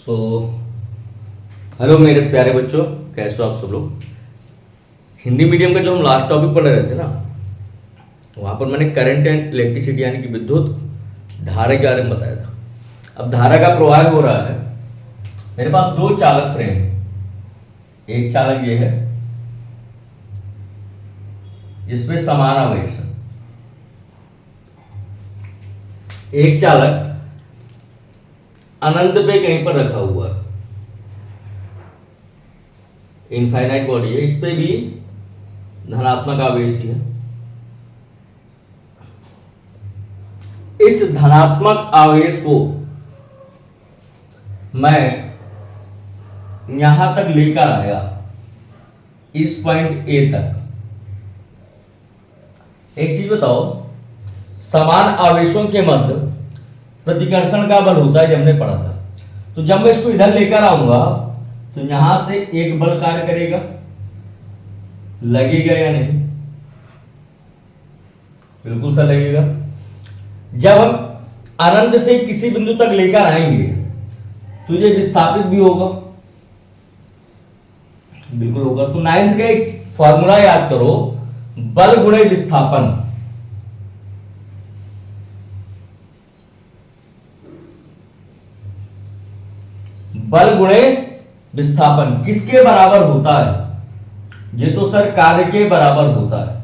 So hello मेरे प्यारे बच्चों, कैसे हो आप सब लोग। हिंदी मीडियम का जो हम लास्ट टॉपिक पढ़ रहे थे ना, वहाँ पर मैंने करंट एंड इलेक्ट्रिसिटी यानी कि विद्युत धारा के बारे में बताया था। अब धारा का प्रवाह हो रहा है, मेरे पास दो चालक फ्रेम, एक चालक ये है जिसपे समान आवेश है, एक चालक अनंत पे कहीं पर रखा हुआ है, इनफाइनाइट बॉडी है, इस पे भी धनात्मक आवेश ही है। इस धनात्मक आवेश को मैं यहां तक लेकर आया, इस पॉइंट ए तक। एक चीज बताओ, समान आवेशों के मध्य प्रतिकर्षण का बल होता है, जब हमने पढ़ा था। तो जब मैं इसको इधर लेकर आऊंगा तो यहां से एक बल कार्य करेगा, लगेगा या नहीं? बिल्कुल सा लगेगा। जब हम अनंत से किसी बिंदु तक लेकर आएंगे तो ये विस्थापित भी होगा, बिल्कुल होगा। तो नाइन्थ का एक फॉर्मूला याद करो, बल गुणे विस्थापन। बल गुणे विस्थापन किसके बराबर होता है? ये तो सर कार्य के बराबर होता है।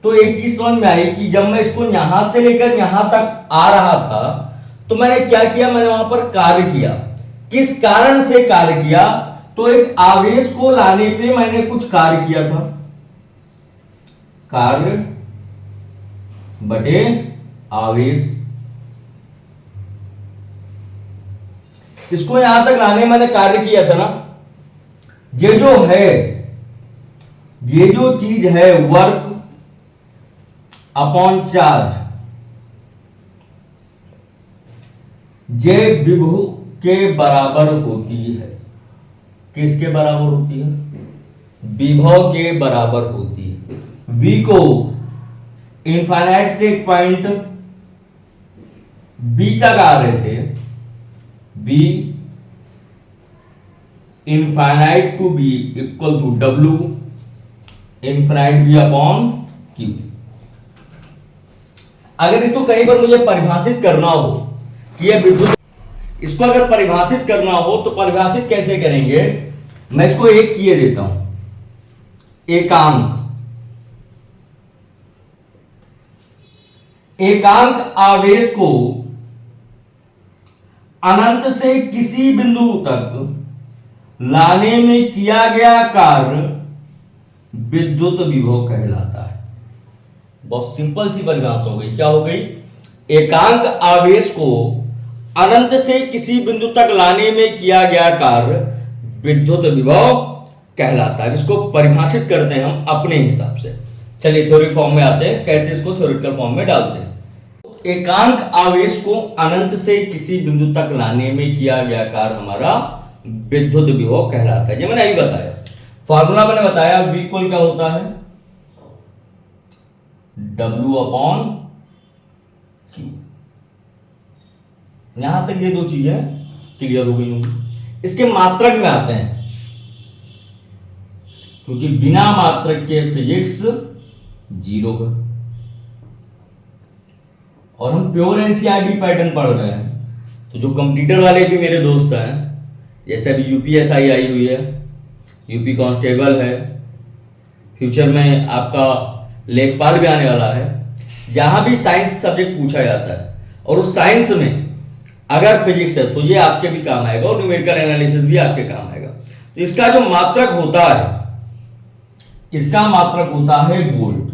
तो एक चीज समझ में आई कि जब मैं इसको यहां से लेकर यहां तक आ रहा था तो मैंने क्या किया, मैंने वहां पर कार्य किया। किस कारण से कार्य किया? तो एक आवेश को लाने पे मैंने कुछ कार्य किया था, कार्य बटे आवेश। इसको यहां तक लाने में मैंने कार्य किया था ना। ये जो है, ये जो चीज है वर्क अपॉन चार्ज, जे विभव के बराबर होती है। किसके बराबर होती है? विभव के बराबर होती है। V को इनफाइनाइट से एक पॉइंट B तक आ रहे थे, B infinite to B equal to W infinite B upon Q। अगर इसको कहीं पर मुझे परिभाषित करना हो कि यह विद्युत, इसको अगर परिभाषित करना हो तो परिभाषित कैसे करेंगे? मैं इसको एक किए देता हूं, एकांक। एकांक आवेश को अनंत से किसी बिंदु तक लाने में किया गया कार्य विद्युत विभव कहलाता है। बहुत सिंपल सी परिभाषा हो गई। क्या हो गई? एकांक आवेश को अनंत से किसी बिंदु तक लाने में किया गया कार्य विद्युत विभव कहलाता है। इसको परिभाषित करते हैं हम अपने हिसाब से। चलिए थ्योरी फॉर्म में आते हैं, कैसे इसको थ्योरेटिकल फॉर्म में डालते हैं। एकांक आवेश को अनंत से किसी बिंदु तक लाने में किया गया कार्य हमारा विद्युत विभव कहलाता है। ये मैंने अभी बताया, फॉर्मूला मैंने बताया। V इक्वल क्या होता है? W upon Q। यहां तक ये दो चीजें क्लियर हो गई होंगी। इसके मात्रक में आते हैं, क्योंकि बिना मात्रक के फिजिक्स जीरो है और हम प्योर एनसीईआरटी पैटर्न पढ़ रहे हैं। तो जो कंप्यूटर वाले भी मेरे दोस्त हैं, जैसे अभी यूपीएसआई आई हुई है, यूपी कांस्टेबल है, फ्यूचर में आपका लेखपाल भी आने वाला है, जहां भी साइंस सब्जेक्ट पूछा जाता है और उस साइंस में अगर फिजिक्स है तो ये आपके भी काम आएगा और न्यूमेरिकल एनालिसिस भी आपके काम आएगा। तो इसका जो मात्रक होता है, इसका मात्रक होता है वोल्ट।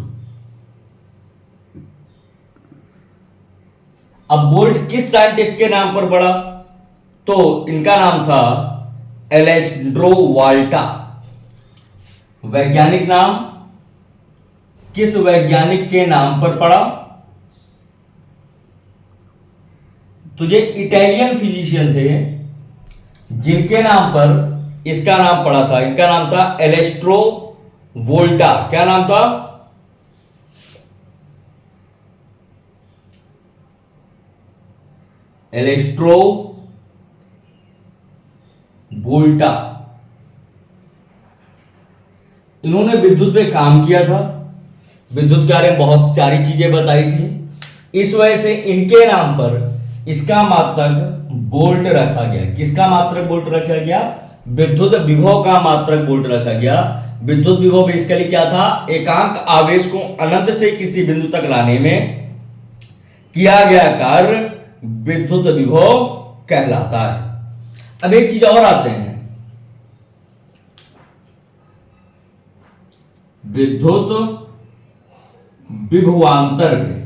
अब वोल्ट किस साइंटिस्ट के नाम पर पड़ा? तो इनका नाम था एलेस्ट्रो वाल्टा। वैज्ञानिक नाम किस वैज्ञानिक के नाम पर पड़ा? तो ये इटालियन फिजिशियन थे जिनके नाम पर इसका नाम पड़ा था। इनका नाम था एलेस्ट्रो वोल्टा। क्या नाम था? एलेस्ट्रो वोल्टा, इन्होंने विद्युत पे काम किया था, विद्युत के बारे में बहुत सारी चीजें बताई थी। इस वजह से इनके नाम पर इसका मात्रक वोल्ट रखा गया। किसका मात्रक वोल्ट रखा गया? विद्युत विभव का मात्रक वोल्ट रखा गया। विद्युत विभव बेसिकली क्या था? एकांक आवेश को अनंत से किसी बिंदु तक लाने में किया गया कार्य विद्युत विभव कहलाता है। अब एक चीज और आते हैं, विद्युत विभवांतर में।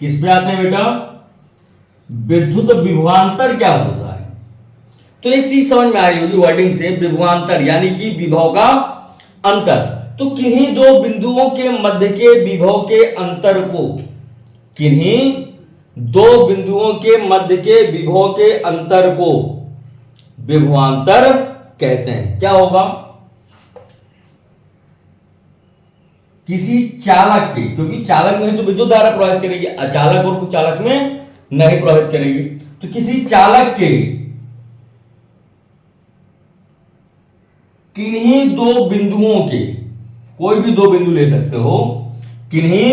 किस पे आते हैं बेटा? विद्युत विभवांतर क्या होता है? तो एक चीज समझ में आ रही होगी वर्डिंग से, विभवांतर यानी कि विभव का अंतर। तो किन्हीं दो बिंदुओं के मध्य के विभव के अंतर को, किन्हीं दो बिंदुओं के मध्य के विभव के अंतर को विभवांतर कहते हैं। क्या होगा? किसी चालक के, क्योंकि चालक में तो विद्युत धारा प्रवाहित करेगी, अचालक और कुचालक में नहीं प्रवाहित करेगी। तो किसी चालक के किन्हीं दो बिंदुओं के, कोई भी दो बिंदु ले सकते हो, किन्हीं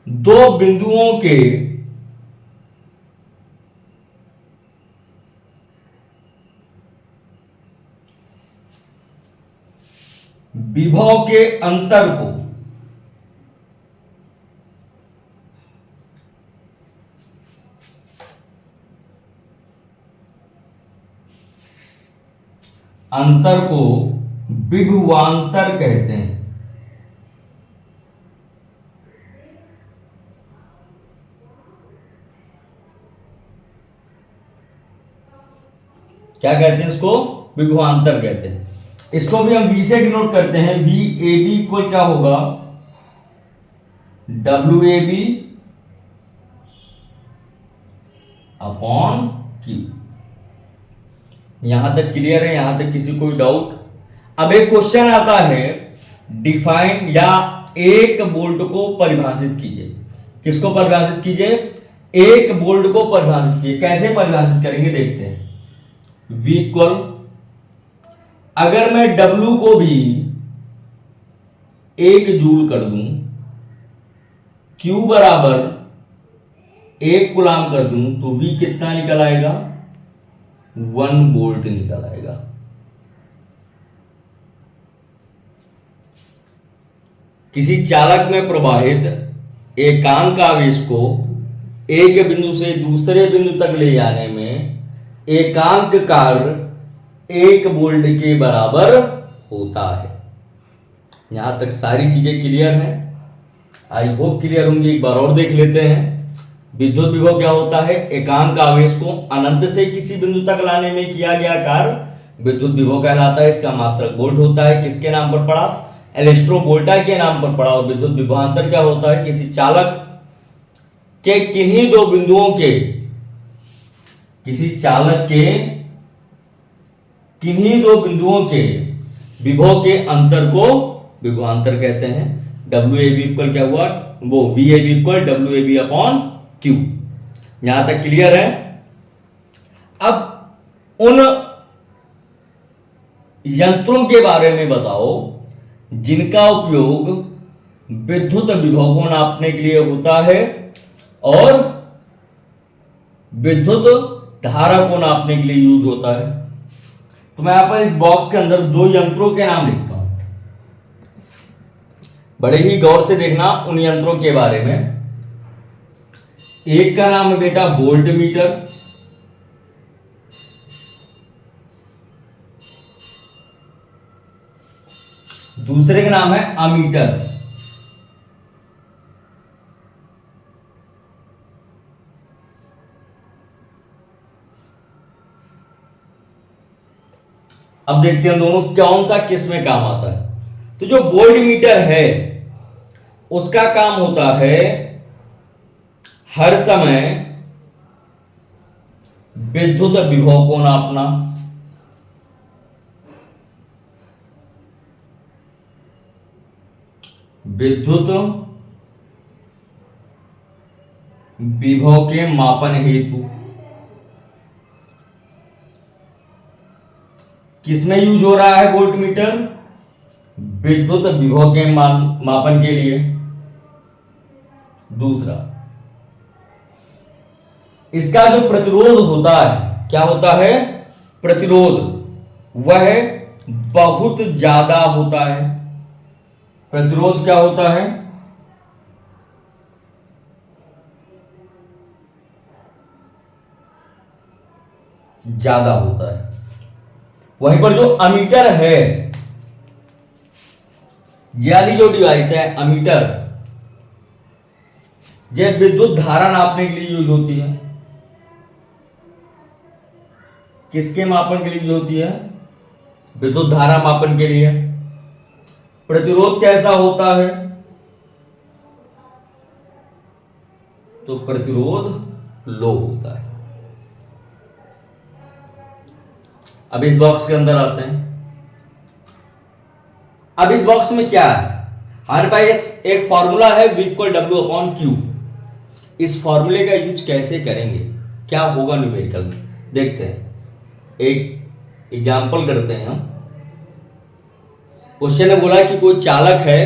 दो बिंदुओं के विभव के अंतर को विभवांतर कहते हैं। क्या कहते हैं इसको? विभवांतर कहते हैं। इसको भी हम V से डिनोट करते हैं। वी ए बी इक्वल क्या होगा? WAB upon Q। यहां तक क्लियर है? यहां तक किसी कोई डाउट? अब एक क्वेश्चन आता है, डिफाइन या एक वोल्ट को परिभाषित कीजिए। किसको परिभाषित कीजिए? एक वोल्ट को परिभाषित कीजिए। कैसे परिभाषित करेंगे देखते हैं। V इक्वल, अगर मैं W को भी 1 जूल कर दूं, Q बराबर 1 कूलाम कर दूं, तो V कितना निकल आएगा? 1 वोल्ट निकल आएगा। किसी चालक में प्रवाहित एकांक आवेश को एक बिंदु से दूसरे बिंदु तक ले जाने में एकांक कार्य 1 वोल्ट के बराबर होता है। यहां तक सारी चीजें क्लियर हैं? आई होप क्लियर होंगी। एक बार और देख लेते हैं। विद्युत विभव क्या होता है? एकांक आवेश को अनंत से किसी बिंदु तक लाने में किया गया कार्य विद्युत विभव कहलाता है। इसका मात्रक वोल्ट होता है। किसके नाम पर पड़ा? इलेक्ट्रोवोल्टा के नाम पर पड़ा। और विद्युत विभवांतर क्या होता है? किसी चालक के किन्हीं दो बिंदुओं के, किसी चालक के किन्हीं दो बिंदुओं के विभव के अंतर को विभवांतर कहते हैं। WAB इक्वल क्या हुआ? वो VAB equal WAB upon Q। यहां तक क्लियर है? अब उन यंत्रों के बारे में बताओ जिनका उपयोग विद्युत विभव को नापने के लिए होता है और विद्युत धारा को नापने के लिए यूज होता है। तो मैं यहां पर इस बॉक्स के अंदर दो यंत्रों के नाम लिखता हूं, बड़े ही गौर से देखना उन यंत्रों के बारे में। एक का नाम है बेटा वोल्ट मीटर, दूसरे का नाम है अमीटर। अब देखते हैं दोनों कौन सा किस में काम आता है। तो जो वोल्ट मीटर है उसका काम होता है हर समय विद्युत विभव को नापना। विद्युत विभव के मापन हेतु किसमें यूज हो रहा है वोल्ट मीटर? विद्युत विभव के मापन के लिए। दूसरा, इसका जो प्रतिरोध होता है, क्या होता है? प्रतिरोध, वह बहुत ज्यादा होता है। प्रतिरोध क्या होता है? ज्यादा होता है। वहीं पर जो अमीटर है, ये वाली जो डिवाइस है अमीटर, यह विद्युत धारा नापने के लिए यूज होती है। किसके मापन के लिए यूज होती है? विद्युत धारा मापन के लिए। प्रतिरोध कैसा होता है? तो प्रतिरोध लो होता है। अब इस बॉक्स के अंदर आते हैं। अब इस बॉक्स में क्या है? हमारे पास एक फॉर्मूला है V = W/Q। इस फॉर्मूले का यूज कैसे करेंगे, क्या होगा न्यूमेरिकल में, देखते हैं। एक एग्जांपल करते हैं हम। क्वेश्चन ने बोला कि कोई चालक है,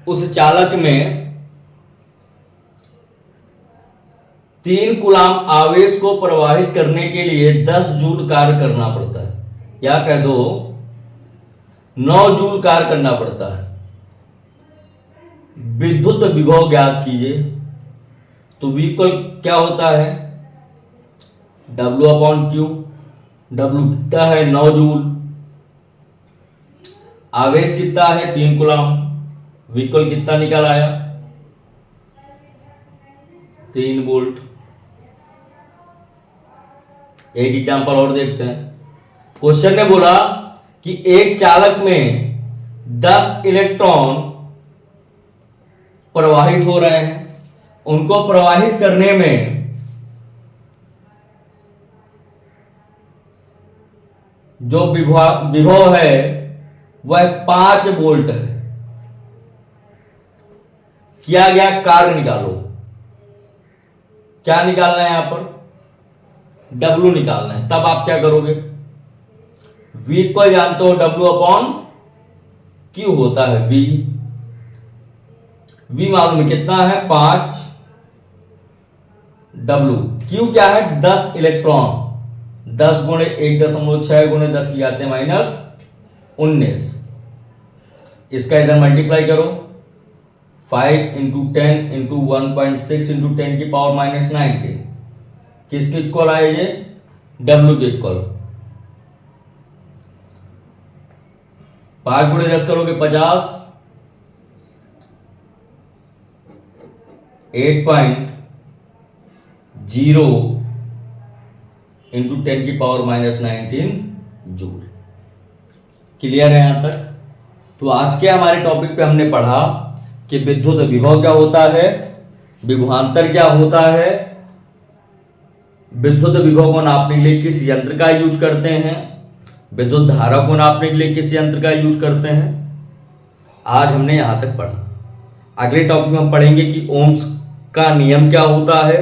उस चालक में 3 कूलाम आवेश को प्रवाहित करने के लिए 10 जूल कार्य करना पड़ता है, या कह दो 9 जूल कार्य करना पड़ता है। विद्युत विभव ज्ञात कीजिए। तो V क्या होता है? W/Q। W कितना है? 9 जूल। आवेश कितना है? 3 कूलाम। V कितना निकल आया? 3 वोल्ट। एक एग्जांपल और देखते हैं। क्वेश्चन ने बोला कि एक चालक में 10 इलेक्ट्रॉन प्रवाहित हो रहे हैं, उनको प्रवाहित करने में जो विभव है वह 5 वोल्ट है। किया गया कार्य निकालो। क्या निकालना है? यहां पर W निकालना है। तब आप क्या करोगे? V को जानते हो, W/Q होता है V। V मालूम है कितना है? 5। W Q क्या है? 10 इलेक्ट्रॉन। 10 × 1.6 × 10 की जाते हैं -19। इसका इधर मल्टीप्लाई करो। 5 × 10 × 1.6 × 10⁻⁻19। किसके इक्वल आए ये? W के इक्वल। 5 × 10 करोगे 50। 8.0 × 10⁻19 जूल। क्लियर है यहां तक? तो आज के हमारे टॉपिक पे हमने पढ़ा कि विद्युत विभव क्या होता है, विभवांतर क्या होता है, विद्युत विभव को नापने के लिए किस यंत्र का यूज करते हैं, विद्युत धारा को नापने के लिए किस यंत्र का यूज करते हैं। आज हमने यहां तक पढ़ा। अगले टॉपिक में हम पढ़ेंगे कि ओम्स का नियम क्या होता है,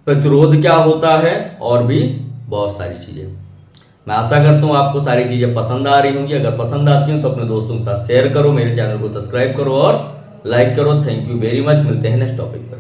प्रतिरोध क्या होता है, और भी बहुत सारी चीजें। मैं आशा करता हूं आपको सारी चीजें पसंद आ रही होंगी। अगर पसंद आती हो तो अपने दोस्तों के साथ शेयर करो, मेरे चैनल को सब्सक्राइब करो और लाइक करो। Thank you very much. मिलते हैं नेक्स्ट टॉपिक पर।